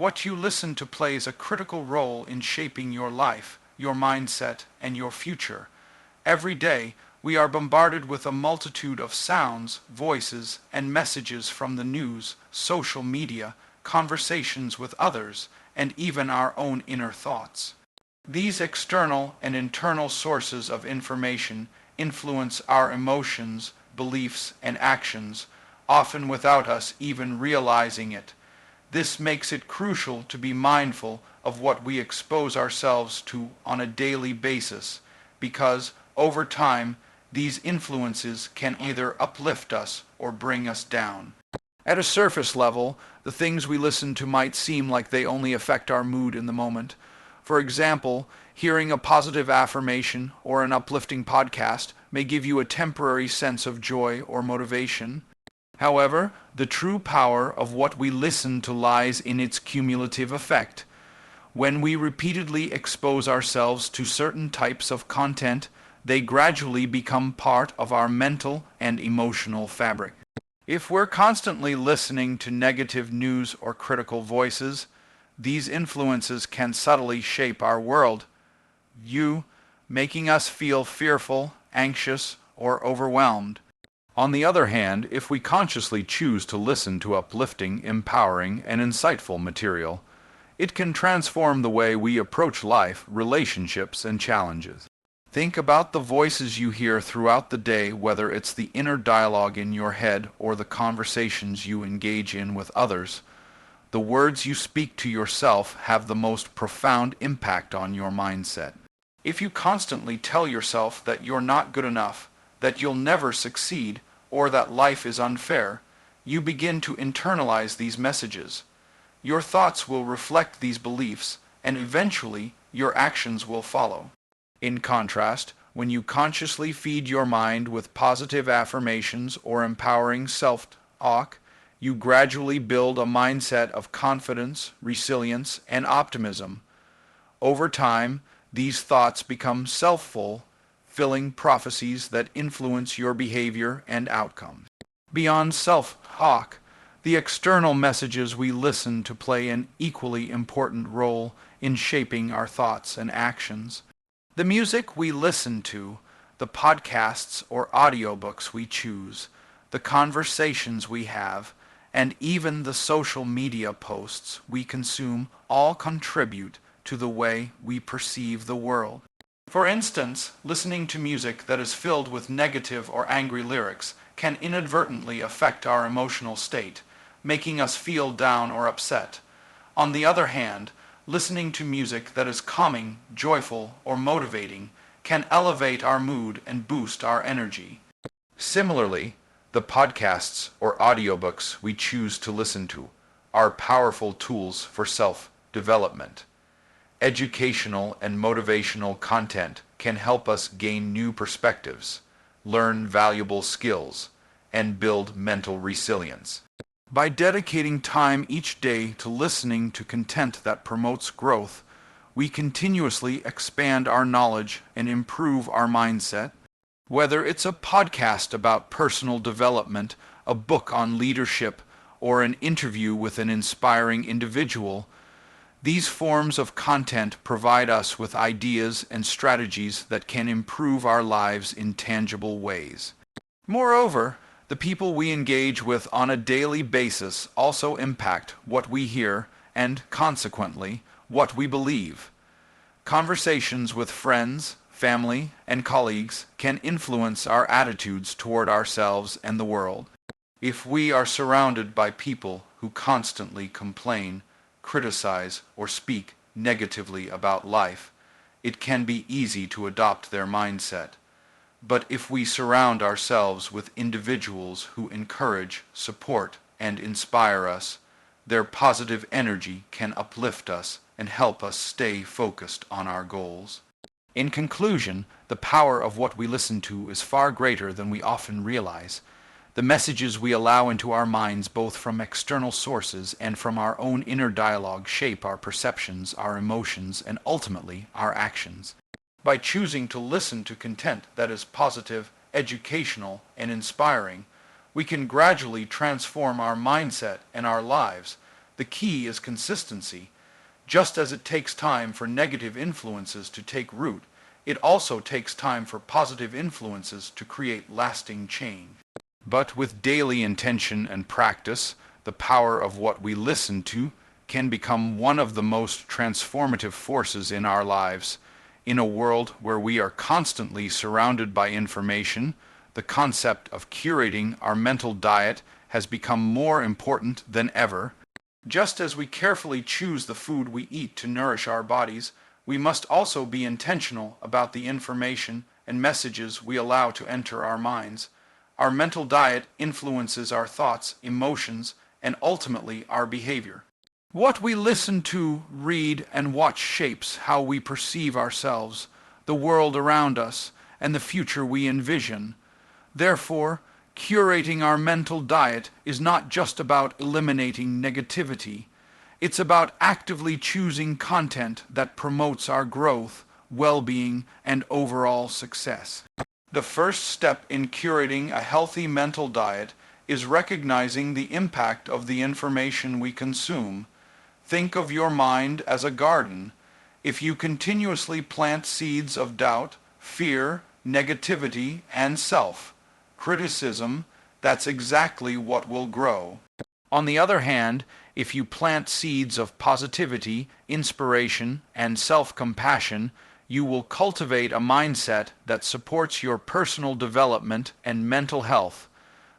What you listen to plays a critical role in shaping your life, your mindset, and your future. Every day, we are bombarded with a multitude of sounds, voices, and messages from the news, social media, conversations with others, and even our own inner thoughts. These external and internal sources of information influence our emotions, beliefs, and actions, often without us even realizing it. This makes it crucial to be mindful of what we expose ourselves to on a daily basis, because over time, these influences can either uplift us or bring us down. At a surface level, the things we listen to might seem like they only affect our mood in the moment. For example, hearing a positive affirmation or an uplifting podcast may give you a temporary sense of joy or motivation. However, the true power of what we listen to lies in its cumulative effect. When we repeatedly expose ourselves to certain types of content, they gradually become part of our mental and emotional fabric. If we're constantly listening to negative news or critical voices, these influences can subtly shape our world, making us feel fearful, anxious, or overwhelmed. On the other hand, if we consciously choose to listen to uplifting, empowering, and insightful material, it can transform the way we approach life, relationships, and challenges. Think about the voices you hear throughout the day, whether it's the inner dialogue in your head or the conversations you engage in with others. The words you speak to yourself have the most profound impact on your mindset. If you constantly tell yourself that you're not good enough, that you'll never succeed, or that life is unfair, you begin to internalize these messages. Your thoughts will reflect these beliefs, and eventually your actions will follow. In contrast, when you consciously feed your mind with positive affirmations or empowering self-talk, you gradually build a mindset of confidence, resilience, and optimism. Over time, these thoughts become self-fulfilling prophecies that influence your behavior and outcomes. Beyond self-talk, the external messages we listen to play an equally important role in shaping our thoughts and actions. The music we listen to, the podcasts or audiobooks we choose, the conversations we have, and even the social media posts we consume all contribute to the way we perceive the world. For instance, listening to music that is filled with negative or angry lyrics can inadvertently affect our emotional state, making us feel down or upset. On the other hand, listening to music that is calming, joyful, or motivating can elevate our mood and boost our energy. Similarly, the podcasts or audiobooks we choose to listen to are powerful tools for self-development. Educational and motivational content can help us gain new perspectives, learn valuable skills, and build mental resilience. By dedicating time each day to listening to content that promotes growth, we continuously expand our knowledge and improve our mindset. Whether it's a podcast about personal development, a book on leadership, or an interview with an inspiring individual, these forms of content provide us with ideas and strategies that can improve our lives in tangible ways. Moreover, the people we engage with on a daily basis also impact what we hear and, consequently, what we believe. Conversations with friends, family, and colleagues can influence our attitudes toward ourselves and the world. If we are surrounded by people who constantly complain, criticize, or speak negatively about life, it can be easy to adopt their mindset. But if we surround ourselves with individuals who encourage, support, and inspire us, their positive energy can uplift us and help us stay focused on our goals. In conclusion, the power of what we listen to is far greater than we often realize. The messages we allow into our minds, both from external sources and from our own inner dialogue, shape our perceptions, our emotions, and ultimately our actions. By choosing to listen to content that is positive, educational, and inspiring, we can gradually transform our mindset and our lives. The key is consistency. Just as it takes time for negative influences to take root, it also takes time for positive influences to create lasting change. But with daily intention and practice, the power of what we listen to can become one of the most transformative forces in our lives. In a world where we are constantly surrounded by information, the concept of curating our mental diet has become more important than ever. Just as we carefully choose the food we eat to nourish our bodies, we must also be intentional about the information and messages we allow to enter our minds. Our mental diet influences our thoughts, emotions, and ultimately our behavior. What we listen to, read, and watch shapes how we perceive ourselves, the world around us, and the future we envision. Therefore, curating our mental diet is not just about eliminating negativity. It's about actively choosing content that promotes our growth, well-being, and overall success. The first step in curating a healthy mental diet is recognizing the impact of the information we consume. Think of your mind as a garden. If you continuously plant seeds of doubt, fear, negativity, and self-criticism, that's exactly what will grow. On the other hand, if you plant seeds of positivity, inspiration, and self-compassion, you will cultivate a mindset that supports your personal development and mental health.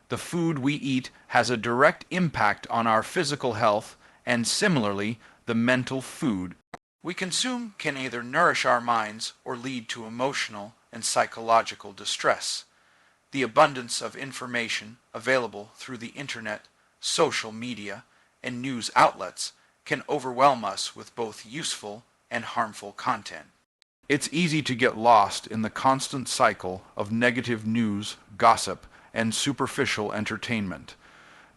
The food we eat has a direct impact on our physical health, and similarly, the mental food we consume can either nourish our minds or lead to emotional and psychological distress. The abundance of information available through the internet, social media, and news outlets can overwhelm us with both useful and harmful content. It's easy to get lost in the constant cycle of negative news, gossip, and superficial entertainment.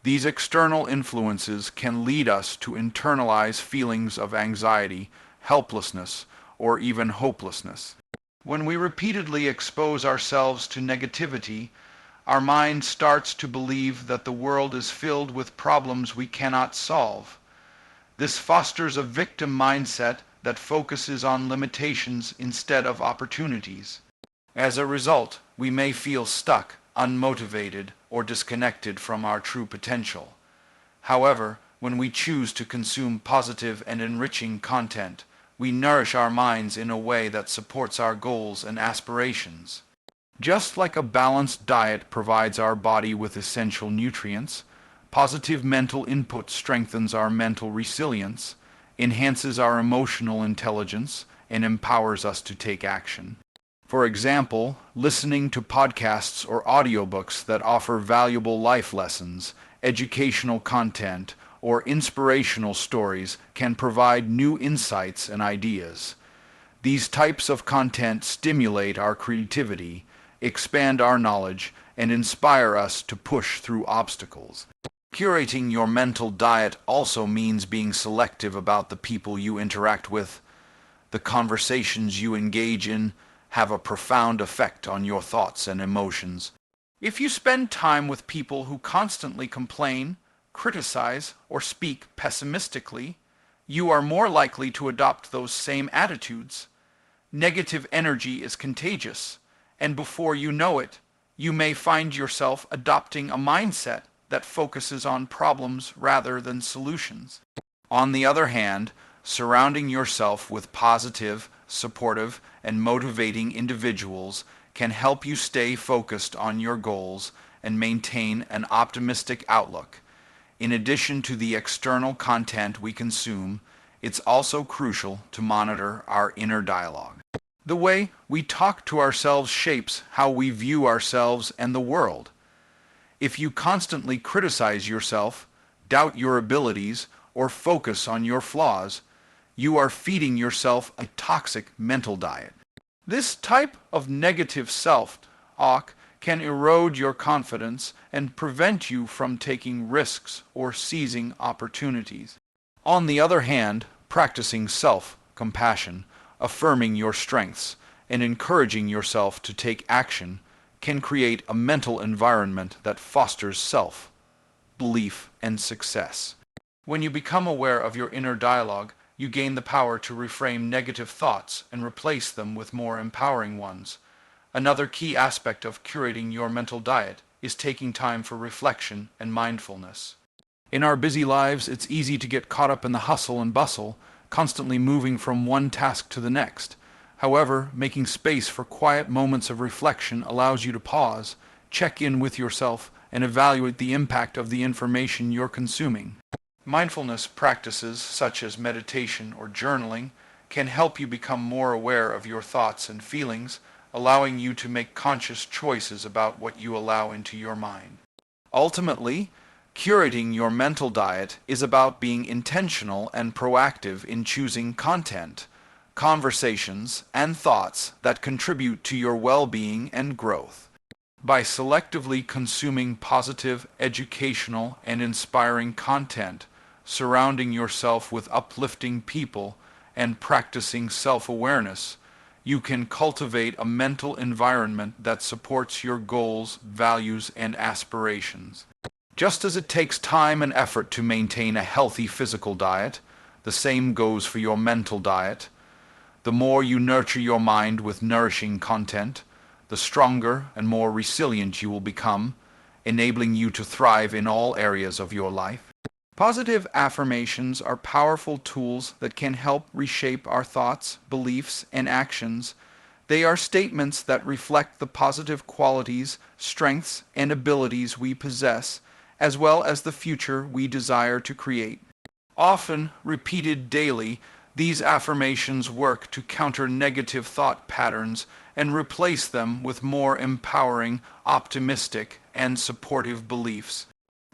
These external influences can lead us to internalize feelings of anxiety, helplessness, or even hopelessness. When we repeatedly expose ourselves to negativity, our mind starts to believe that the world is filled with problems we cannot solve. This fosters a victim mindset that focuses on limitations instead of opportunities. As a result, we may feel stuck, unmotivated, or disconnected from our true potential. However, when we choose to consume positive and enriching content, we nourish our minds in a way that supports our goals and aspirations. Just like a balanced diet provides our body with essential nutrients, positive mental input strengthens our mental resilience, enhances our emotional intelligence, and empowers us to take action. For example, listening to podcasts or audiobooks that offer valuable life lessons, educational content, or inspirational stories can provide new insights and ideas. These types of content stimulate our creativity, expand our knowledge, and inspire us to push through obstacles. Curating your mental diet also means being selective about the people you interact with. The conversations you engage in have a profound effect on your thoughts and emotions. If you spend time with people who constantly complain, criticize, or speak pessimistically, you are more likely to adopt those same attitudes. Negative energy is contagious, and before you know it, you may find yourself adopting a mindset that focuses on problems rather than solutions. On the other hand, surrounding yourself with positive, supportive, and motivating individuals can help you stay focused on your goals and maintain an optimistic outlook. In addition to the external content we consume, it's also crucial to monitor our inner dialogue. The way we talk to ourselves shapes how we view ourselves and the world. If you constantly criticize yourself, doubt your abilities, or focus on your flaws, you are feeding yourself a toxic mental diet. This type of negative self-talk can erode your confidence and prevent you from taking risks or seizing opportunities. On the other hand, practicing self-compassion, affirming your strengths, and encouraging yourself to take action can create a mental environment that fosters self-belief and success. When you become aware of your inner dialogue, you gain the power to reframe negative thoughts and replace them with more empowering ones. Another key aspect of curating your mental diet is taking time for reflection and mindfulness. In our busy lives, it's easy to get caught up in the hustle and bustle, constantly moving from one task to the next. However, making space for quiet moments of reflection allows you to pause, check in with yourself, and evaluate the impact of the information you're consuming. Mindfulness practices such as meditation or journaling can help you become more aware of your thoughts and feelings, allowing you to make conscious choices about what you allow into your mind. Ultimately, curating your mental diet is about being intentional and proactive in choosing content, conversations, and thoughts that contribute to your well-being and growth. By selectively consuming positive, educational, and inspiring content, surrounding yourself with uplifting people, and practicing self-awareness, you can cultivate a mental environment that supports your goals, values, and aspirations. Just as it takes time and effort to maintain a healthy physical diet, the same goes for your mental diet. The more you nurture your mind with nourishing content, the stronger and more resilient you will become, enabling you to thrive in all areas of your life. Positive affirmations are powerful tools that can help reshape our thoughts, beliefs, and actions. They are statements that reflect the positive qualities, strengths, and abilities we possess, as well as the future we desire to create. Often repeated daily, these affirmations work to counter negative thought patterns and replace them with more empowering, optimistic, and supportive beliefs.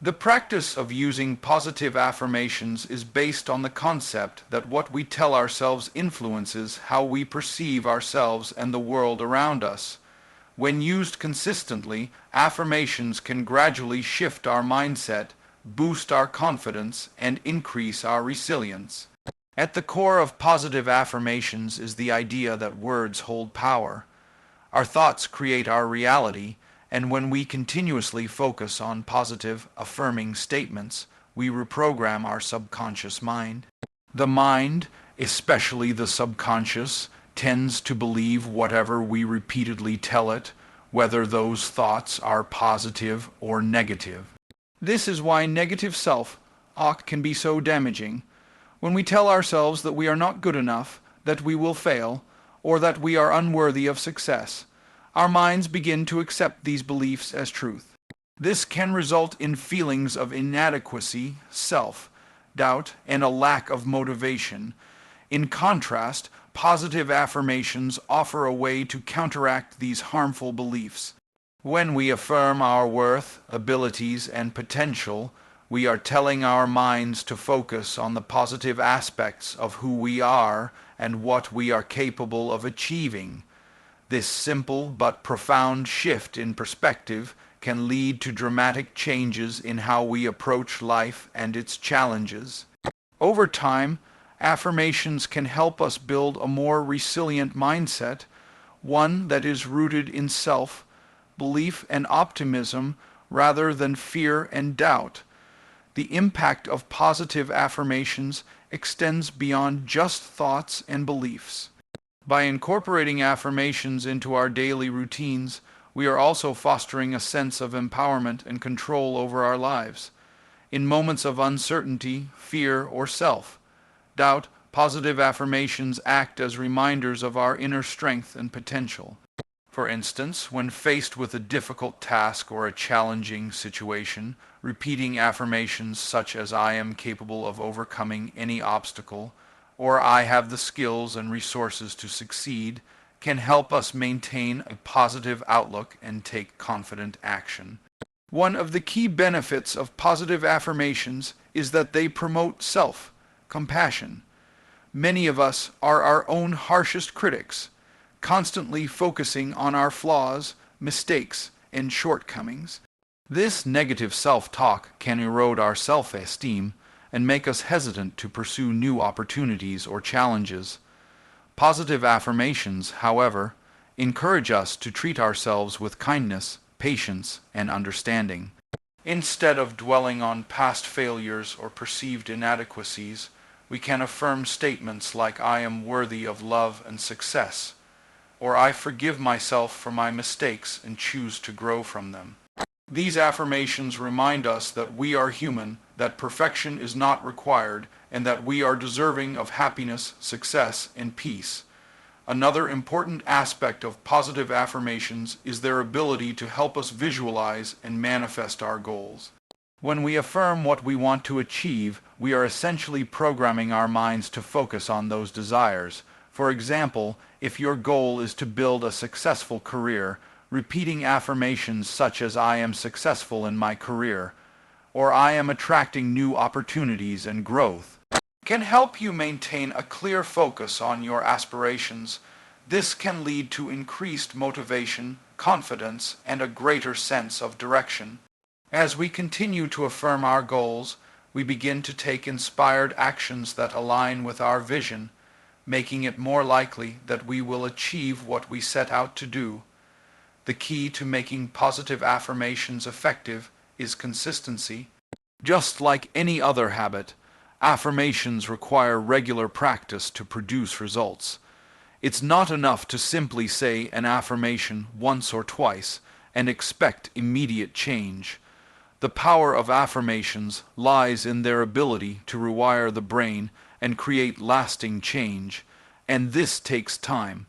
The practice of using positive affirmations is based on the concept that what we tell ourselves influences how we perceive ourselves and the world around us. When used consistently, affirmations can gradually shift our mindset, boost our confidence, and increase our resilience. At the core of positive affirmations is the idea that words hold power. Our thoughts create our reality, and when we continuously focus on positive, affirming statements, we reprogram our subconscious mind. The mind, especially the subconscious, tends to believe whatever we repeatedly tell it, whether those thoughts are positive or negative. This is why negative self-talk can be so damaging. When we tell ourselves that we are not good enough, that we will fail, or that we are unworthy of success, our minds begin to accept these beliefs as truth. This can result in feelings of inadequacy, self-doubt, and a lack of motivation. In contrast, positive affirmations offer a way to counteract these harmful beliefs. When we affirm our worth, abilities, and potential, we are telling our minds to focus on the positive aspects of who we are and what we are capable of achieving. This simple but profound shift in perspective can lead to dramatic changes in how we approach life and its challenges. Over time, affirmations can help us build a more resilient mindset, one that is rooted in self-belief and optimism rather than fear and doubt. The impact of positive affirmations extends beyond just thoughts and beliefs. By incorporating affirmations into our daily routines, we are also fostering a sense of empowerment and control over our lives. In moments of uncertainty, fear, or self-doubt, positive affirmations act as reminders of our inner strength and potential. For instance, when faced with a difficult task or a challenging situation, repeating affirmations such as "I am capable of overcoming any obstacle," or "I have the skills and resources to succeed," can help us maintain a positive outlook and take confident action. One of the key benefits of positive affirmations is that they promote self-compassion. Many of us are our own harshest critics, constantly focusing on our flaws, mistakes, and shortcomings. This negative self-talk can erode our self-esteem and make us hesitant to pursue new opportunities or challenges. Positive affirmations, however, encourage us to treat ourselves with kindness, patience, and understanding. Instead of dwelling on past failures or perceived inadequacies, we can affirm statements like "I am worthy of love and success," or "I forgive myself for my mistakes and choose to grow from them." These affirmations remind us that we are human, that perfection is not required, and that we are deserving of happiness, success, and peace. Another important aspect of positive affirmations is their ability to help us visualize and manifest our goals. When we affirm what we want to achieve, we are essentially programming our minds to focus on those desires. For example, if your goal is to build a successful career, repeating affirmations such as "I am successful in my career," or "I am attracting new opportunities and growth," can help you maintain a clear focus on your aspirations. This can lead to increased motivation, confidence, and a greater sense of direction. As we continue to affirm our goals, we begin to take inspired actions that align with our vision, making it more likely that we will achieve what we set out to do. The key to making positive affirmations effective is consistency. Just like any other habit, affirmations require regular practice to produce results. It's not enough to simply say an affirmation once or twice and expect immediate change. The power of affirmations lies in their ability to rewire the brain and create lasting change, and this takes time.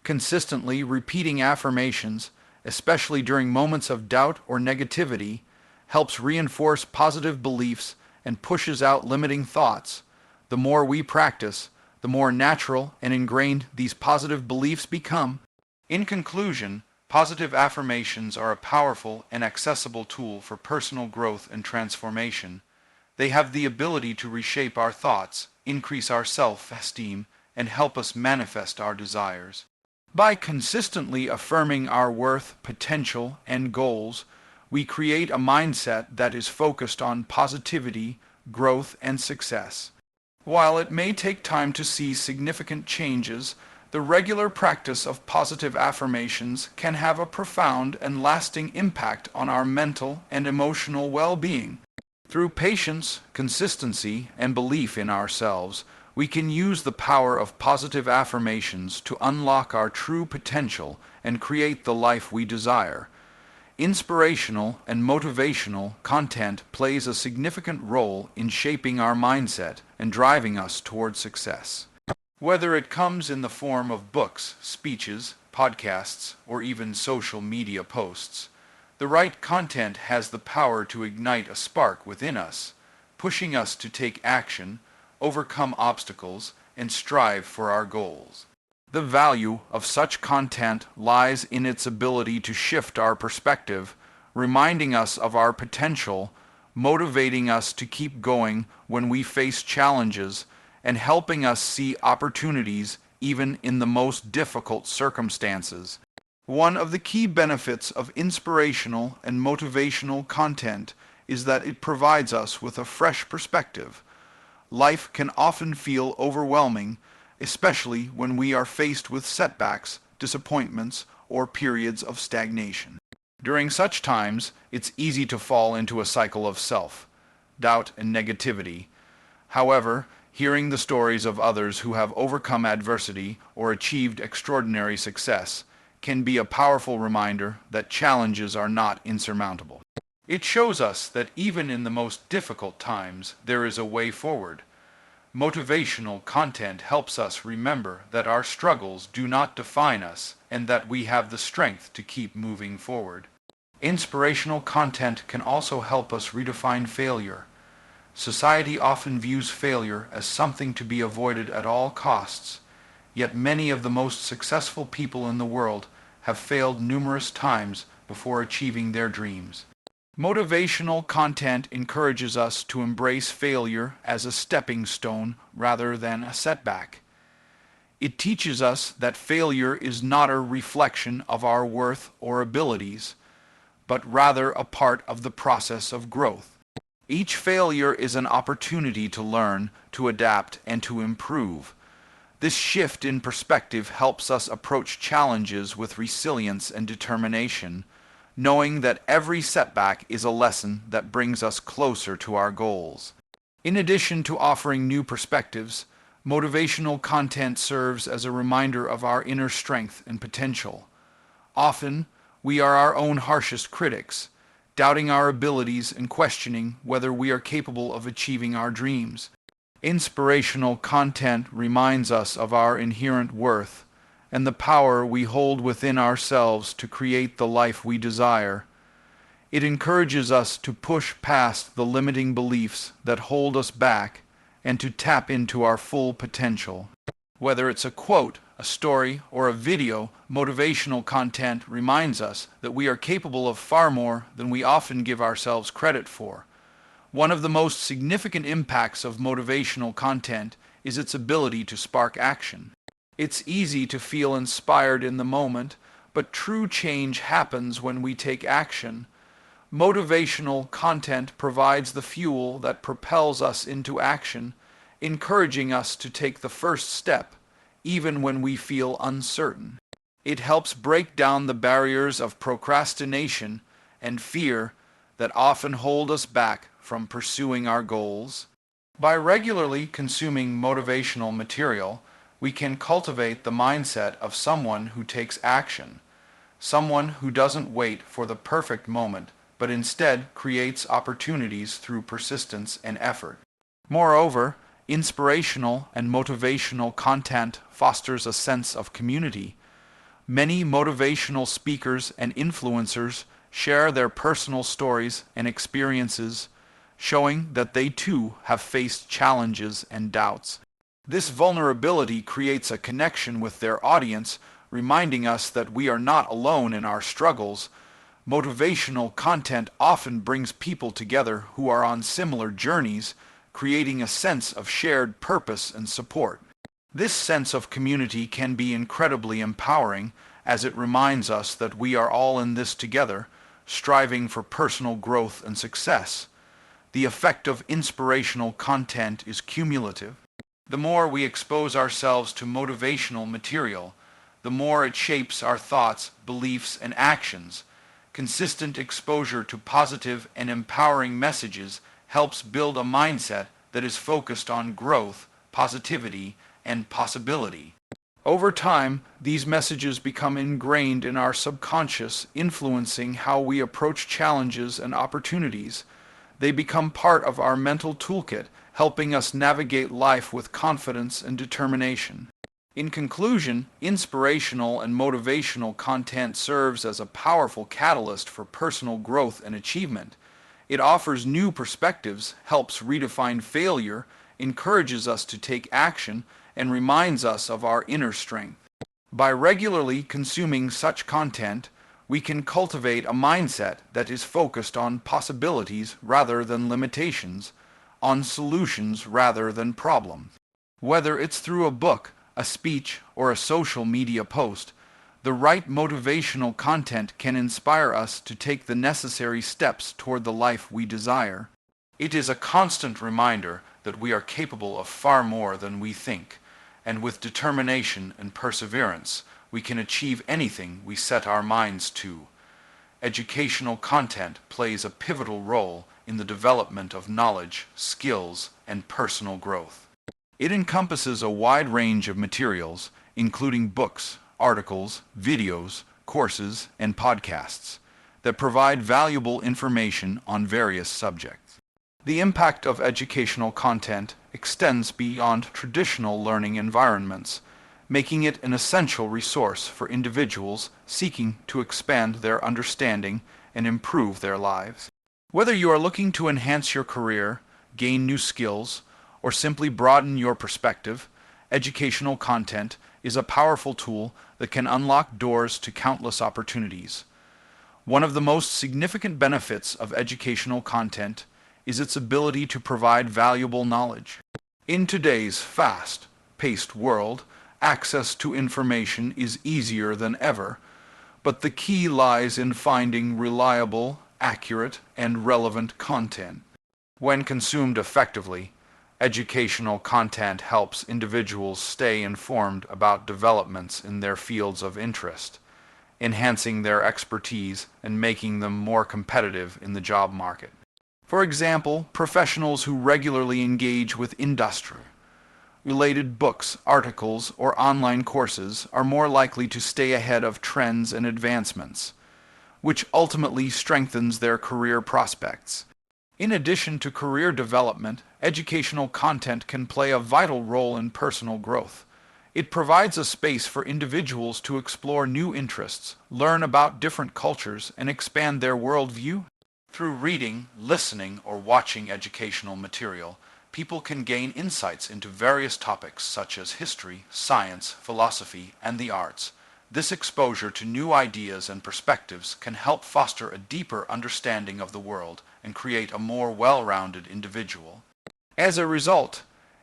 Consistently repeating affirmations, especially during moments of doubt or negativity, helps reinforce positive beliefs and pushes out limiting thoughts. The more we practice, the more natural and ingrained these positive beliefs become. In conclusion, positive affirmations are a powerful and accessible tool for personal growth and transformation. They have the ability to reshape our thoughts, increase our self-esteem, and help us manifest our desires. By consistently affirming our worth, potential, and goals, we create a mindset that is focused on positivity, growth, and success. While it may take time to see significant changes, the regular practice of positive affirmations can have a profound and lasting impact on our mental and emotional well-being. Through patience, consistency, and belief in ourselves, we can use the power of positive affirmations to unlock our true potential and create the life we desire. Inspirational and motivational content plays a significant role in shaping our mindset and driving us toward success. Whether it comes in the form of books, speeches, podcasts, or even social media posts, the right content has the power to ignite a spark within us, pushing us to take action, overcome obstacles, and strive for our goals. The value of such content lies in its ability to shift our perspective, reminding us of our potential, motivating us to keep going when we face challenges, and helping us see opportunities even in the most difficult circumstances. One of the key benefits of inspirational and motivational content is that it provides us with a fresh perspective. Life can often feel overwhelming, especially when we are faced with setbacks, disappointments, or periods of stagnation. During such times, it's easy to fall into a cycle of self-doubt and negativity. However, hearing the stories of others who have overcome adversity or achieved extraordinary success can be a powerful reminder that challenges are not insurmountable. It shows us that even in the most difficult times, there is a way forward. Motivational content helps us remember that our struggles do not define us and that we have the strength to keep moving forward. Inspirational content can also help us redefine failure. Society often views failure as something to be avoided at all costs, yet many of the most successful people in the world have failed numerous times before achieving their dreams. Motivational content encourages us to embrace failure as a stepping stone rather than a setback. It teaches us that failure is not a reflection of our worth or abilities, but rather a part of the process of growth. Each failure is an opportunity to learn, to adapt, and to improve. This shift in perspective helps us approach challenges with resilience and determination, knowing that every setback is a lesson that brings us closer to our goals. In addition to offering new perspectives, motivational content serves as a reminder of our inner strength and potential. Often, we are our own harshest critics, doubting our abilities and questioning whether we are capable of achieving our dreams. Inspirational content reminds us of our inherent worth and the power we hold within ourselves to create the life we desire. It encourages us to push past the limiting beliefs that hold us back and to tap into our full potential. Whether it's a quote, a story, or a video, motivational content reminds us that we are capable of far more than we often give ourselves credit for. One of the most significant impacts of motivational content is its ability to spark action. It's easy to feel inspired in the moment, but true change happens when we take action. Motivational content provides the fuel that propels us into action, encouraging us to take the first step, even when we feel uncertain. It helps break down the barriers of procrastination and fear that often hold us back from pursuing our goals. By regularly consuming motivational material, we can cultivate the mindset of someone who takes action, someone who doesn't wait for the perfect moment, but instead creates opportunities through persistence and effort. Moreover, inspirational and motivational content fosters a sense of community. Many motivational speakers and influencers share their personal stories and experiences, showing that they too have faced challenges and doubts. This vulnerability creates a connection with their audience, reminding us that we are not alone in our struggles. Motivational content often brings people together who are on similar journeys, creating a sense of shared purpose and support. This sense of community can be incredibly empowering, as it reminds us that we are all in this together, striving for personal growth and success. The effect of inspirational content is cumulative. The more we expose ourselves to motivational material, the more it shapes our thoughts, beliefs, and actions. Consistent exposure to positive and empowering messages helps build a mindset that is focused on growth, positivity, and possibility. Over time, these messages become ingrained in our subconscious, influencing how we approach challenges and opportunities. They become part of our mental toolkit, helping us navigate life with confidence and determination. In conclusion, inspirational and motivational content serves as a powerful catalyst for personal growth and achievement. It offers new perspectives, helps redefine failure, encourages us to take action, and reminds us of our inner strength. By regularly consuming such content, we can cultivate a mindset that is focused on possibilities rather than limitations, on solutions rather than problems. Whether it's through a book, a speech, or a social media post, the right motivational content can inspire us to take the necessary steps toward the life we desire. It is a constant reminder that we are capable of far more than we think, and with determination and perseverance, we can achieve anything we set our minds to. Educational content plays a pivotal role in the development of knowledge, skills, and personal growth. It encompasses a wide range of materials, including books, articles, videos, courses, and podcasts, that provide valuable information on various subjects. The impact of educational content extends beyond traditional learning environments, making it an essential resource for individuals seeking to expand their understanding and improve their lives. Whether you are looking to enhance your career, gain new skills, or simply broaden your perspective, educational content is a powerful tool that can unlock doors to countless opportunities. One of the most significant benefits of educational content is its ability to provide valuable knowledge. In today's fast-paced world, access to information is easier than ever, but the key lies in finding reliable, accurate, and relevant content. When consumed effectively, educational content helps individuals stay informed about developments in their fields of interest, enhancing their expertise and making them more competitive in the job market. For example, professionals who regularly engage with industry-related books, articles, or online courses are more likely to stay ahead of trends and advancements, which ultimately strengthens their career prospects. In addition to career development, educational content can play a vital role in personal growth. It provides a space for individuals to explore new interests, learn about different cultures, and expand their worldview. Through reading, listening, or watching educational material, people can gain insights into various topics such as history, science, philosophy, and the arts. This exposure to new ideas and perspectives can help foster a deeper understanding of the world and create a more well-rounded individual. As a result,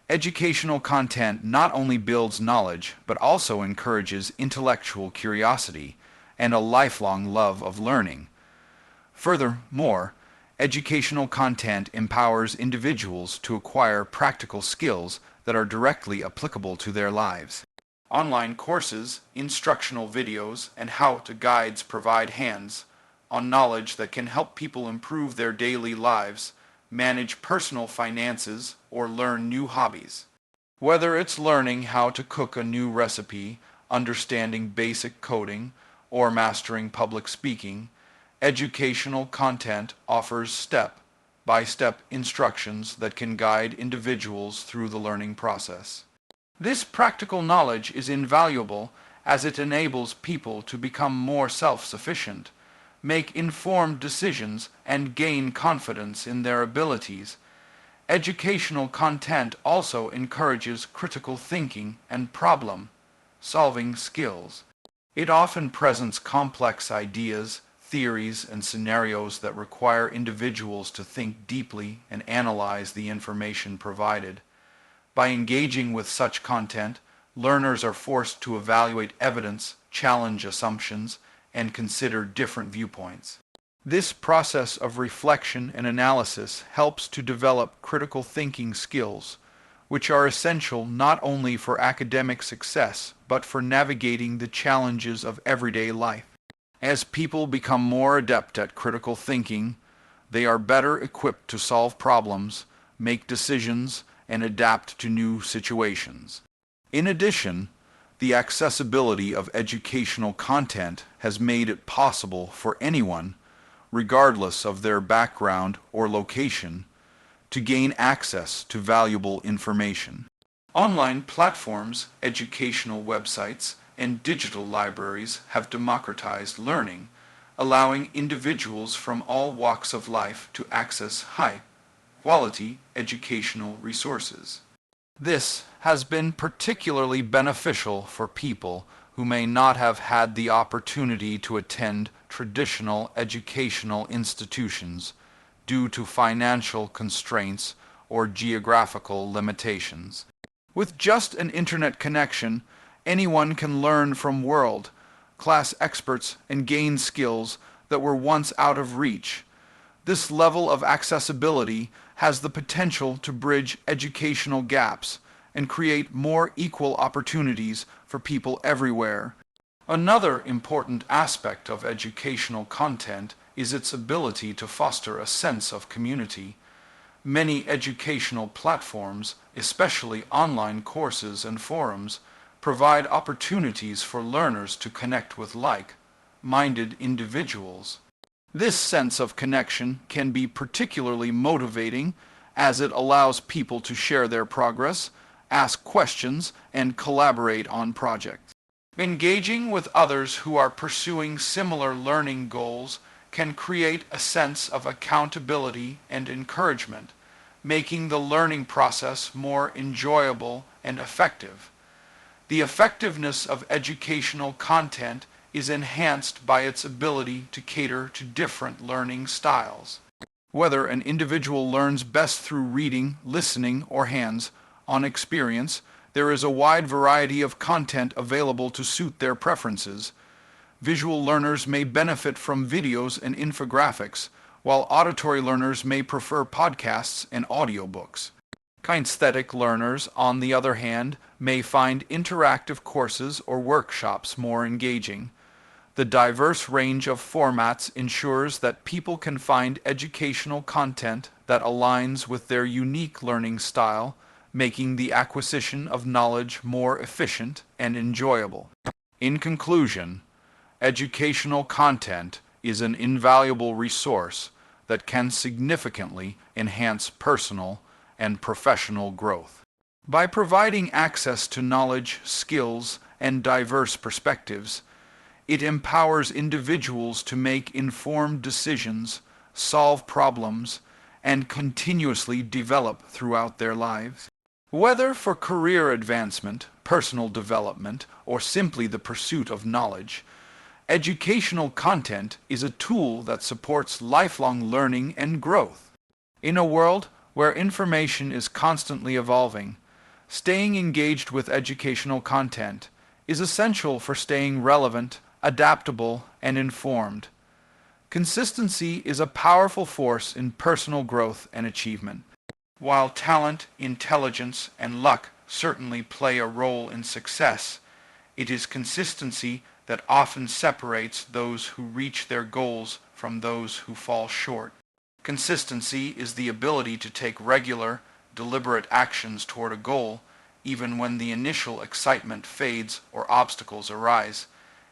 educational content not only builds knowledge, but also encourages intellectual curiosity and a lifelong love of learning. Furthermore, educational content empowers individuals to acquire practical skills that are directly applicable to their lives. Online courses, instructional videos, and how-to guides provide hands-on knowledge that can help people improve their daily lives, manage personal finances, or learn new hobbies. Whether it's learning how to cook a new recipe, understanding basic coding, or mastering public speaking, educational content offers step-by-step instructions that can guide individuals through the learning process. This practical knowledge is invaluable as it enables people to become more self-sufficient, make informed decisions, and gain confidence in their abilities. Educational content also encourages critical thinking and problem-solving skills. It often presents complex ideas, theories, and scenarios that require individuals to think deeply and analyze the information provided. By engaging with such content, learners are forced to evaluate evidence, challenge assumptions, and consider different viewpoints. This process of reflection and analysis helps to develop critical thinking skills, which are essential not only for academic success, but for navigating the challenges of everyday life. As people become more adept at critical thinking, they are better equipped to solve problems, make decisions, and adapt to new situations. In addition, the accessibility of educational content has made it possible for anyone, regardless of their background or location, to gain access to valuable information. Online platforms, educational websites, and digital libraries have democratized learning, allowing individuals from all walks of life to access high-quality educational resources. This has been particularly beneficial for people who may not have had the opportunity to attend traditional educational institutions due to financial constraints or geographical limitations. With just an internet connection, anyone can learn from world-class experts and gain skills that were once out of reach. This level of accessibility has the potential to bridge educational gaps and create more equal opportunities for people everywhere. Another important aspect of educational content is its ability to foster a sense of community. Many educational platforms, especially online courses and forums, provide opportunities for learners to connect with like-minded individuals. This sense of connection can be particularly motivating as it allows people to share their progress, ask questions, and collaborate on projects. Engaging with others who are pursuing similar learning goals can create a sense of accountability and encouragement, making the learning process more enjoyable and effective. The effectiveness of educational content is enhanced by its ability to cater to different learning styles. Whether an individual learns best through reading, listening, or hands-on experience, there is a wide variety of content available to suit their preferences. Visual learners may benefit from videos and infographics, while auditory learners may prefer podcasts and audiobooks. Kinesthetic learners, on the other hand, may find interactive courses or workshops more engaging. The diverse range of formats ensures that people can find educational content that aligns with their unique learning style, making the acquisition of knowledge more efficient and enjoyable. In conclusion, educational content is an invaluable resource that can significantly enhance personal and professional growth. By providing access to knowledge, skills, and diverse perspectives, it empowers individuals to make informed decisions, solve problems, and continuously develop throughout their lives. Whether for career advancement, personal development, or simply the pursuit of knowledge, educational content is a tool that supports lifelong learning and growth. In a world where information is constantly evolving, staying engaged with educational content is essential for staying relevant, adaptable, and informed. Consistency is a powerful force in personal growth and achievement. While talent, intelligence, and luck certainly play a role in success, it is consistency that often separates those who reach their goals from those who fall short. Consistency is the ability to take regular, deliberate actions toward a goal, even when the initial excitement fades or obstacles arise.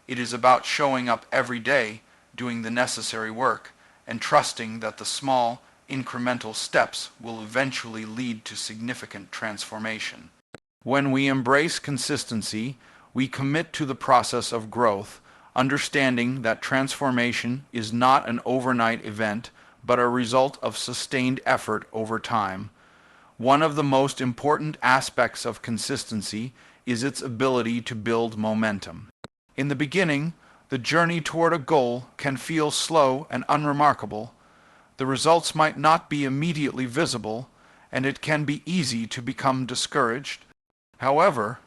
It is about showing up every day, doing the necessary work, and trusting that the small, incremental steps will eventually lead to significant transformation. When we embrace consistency, we commit to the process of growth, understanding that transformation is not an overnight event, but a result of sustained effort over time. One of the most important aspects of consistency is its ability to build momentum. In the beginning, the journey toward a goal can feel slow and unremarkable. The results might not be immediately visible, and it can be easy to become discouraged. However,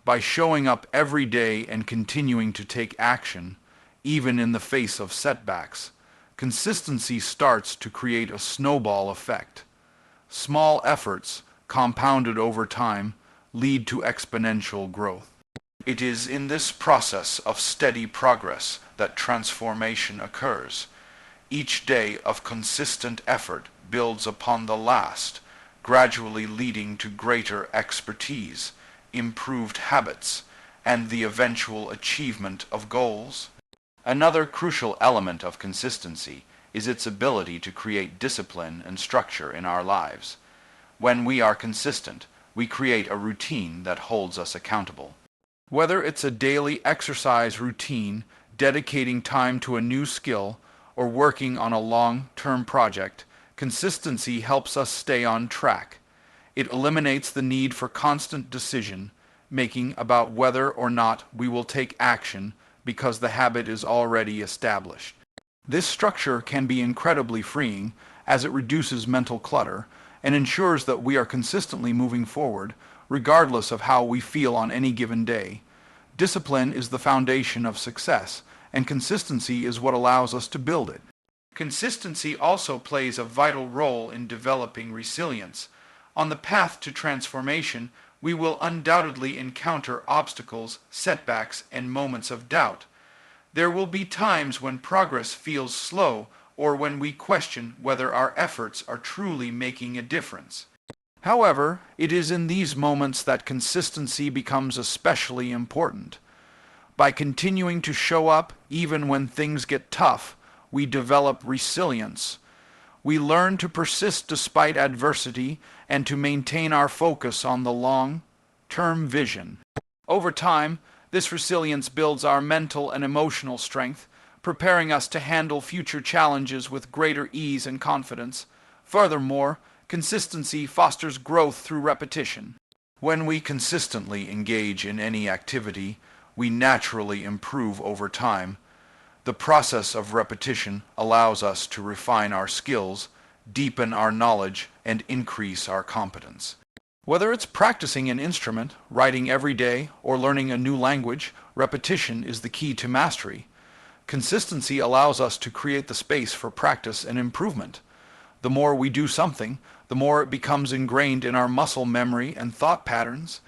by showing up every day and continuing to take action, even in the face of setbacks, consistency starts to create a snowball effect. Small efforts, compounded over time, lead to exponential growth. It is in this process of steady progress that transformation occurs. Each day of consistent effort builds upon the last, gradually leading to greater expertise, improved habits, and the eventual achievement of goals. Another crucial element of consistency is its ability to create discipline and structure in our lives. When we are consistent, we create a routine that holds us accountable. Whether it's a daily exercise routine, dedicating time to a new skill, or working on a long-term project, consistency helps us stay on track. It eliminates the need for constant decision-making about whether or not we will take action because the habit is already established. This structure can be incredibly freeing as it reduces mental clutter and ensures that we are consistently moving forward, regardless of how we feel on any given day. Discipline is the foundation of success, and consistency is what allows us to build it. Consistency also plays a vital role in developing resilience. On the path to transformation, we will undoubtedly encounter obstacles, setbacks, and moments of doubt. There will be times when progress feels slow or when we question whether our efforts are truly making a difference. However, it is in these moments that consistency becomes especially important. By continuing to show up even when things get tough, we develop resilience. We learn to persist despite adversity and to maintain our focus on the long-term vision. Over time, this resilience builds our mental and emotional strength, preparing us to handle future challenges with greater ease and confidence. Furthermore, consistency fosters growth through repetition. When we consistently engage in any activity, we naturally improve over time. The process of repetition allows us to refine our skills, deepen our knowledge, and increase our competence. Whether it's practicing an instrument, writing every day, or learning a new language, repetition is the key to mastery. Consistency allows us to create the space for practice and improvement. The more we do something, the more it becomes ingrained in our muscle memory and thought patterns.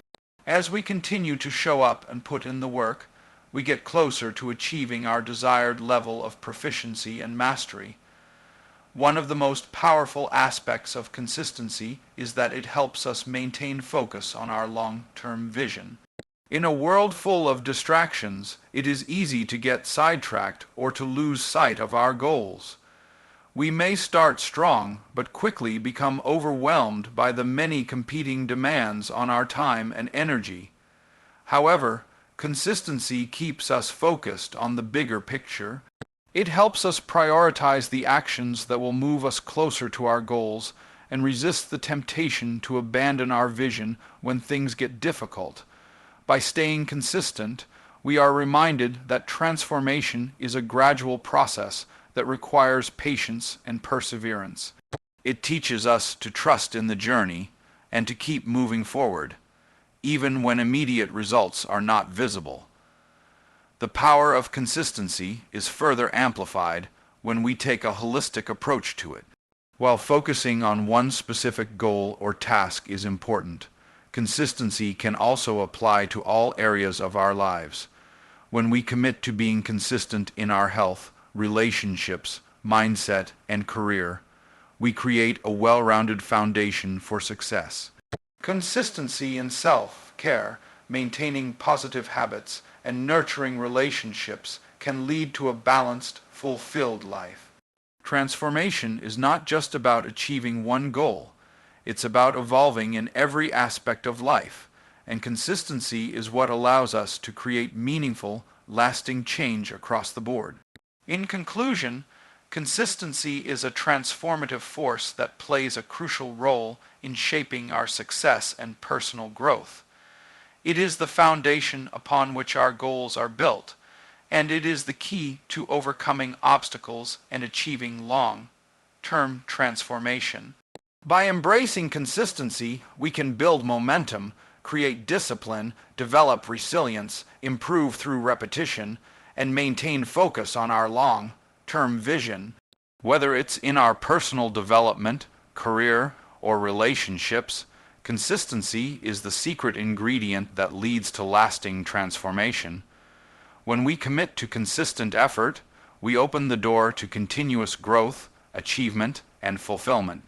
As we continue to show up and put in the work, we get closer to achieving our desired level of proficiency and mastery. One of the most powerful aspects of consistency is that it helps us maintain focus on our long-term vision. In a world full of distractions, it is easy to get sidetracked or to lose sight of our goals. We may start strong, but quickly become overwhelmed by the many competing demands on our time and energy. However, consistency keeps us focused on the bigger picture. It helps us prioritize the actions that will move us closer to our goals and resist the temptation to abandon our vision when things get difficult. By staying consistent, we are reminded that transformation is a gradual process that requires patience and perseverance. It teaches us to trust in the journey and to keep moving forward, even when immediate results are not visible. The power of consistency is further amplified when we take a holistic approach to it. While focusing on one specific goal or task is important, consistency can also apply to all areas of our lives. When we commit to being consistent in our health, relationships, mindset, and career, we create a well-rounded foundation for success. Consistency in self-care, maintaining positive habits, and nurturing relationships can lead to a balanced, fulfilled life. Transformation is not just about achieving one goal. It's about evolving in every aspect of life, and consistency is what allows us to create meaningful, lasting change across the board. In conclusion, consistency is a transformative force that plays a crucial role in shaping our success and personal growth. It is the foundation upon which our goals are built, and it is the key to overcoming obstacles and achieving long-term transformation. By embracing consistency, we can build momentum, create discipline, develop resilience, improve through repetition, and maintain focus on our long-term vision. Whether it's in our personal development, career, or relationships, consistency is the secret ingredient that leads to lasting transformation. When we commit to consistent effort, we open the door to continuous growth, achievement, and fulfillment.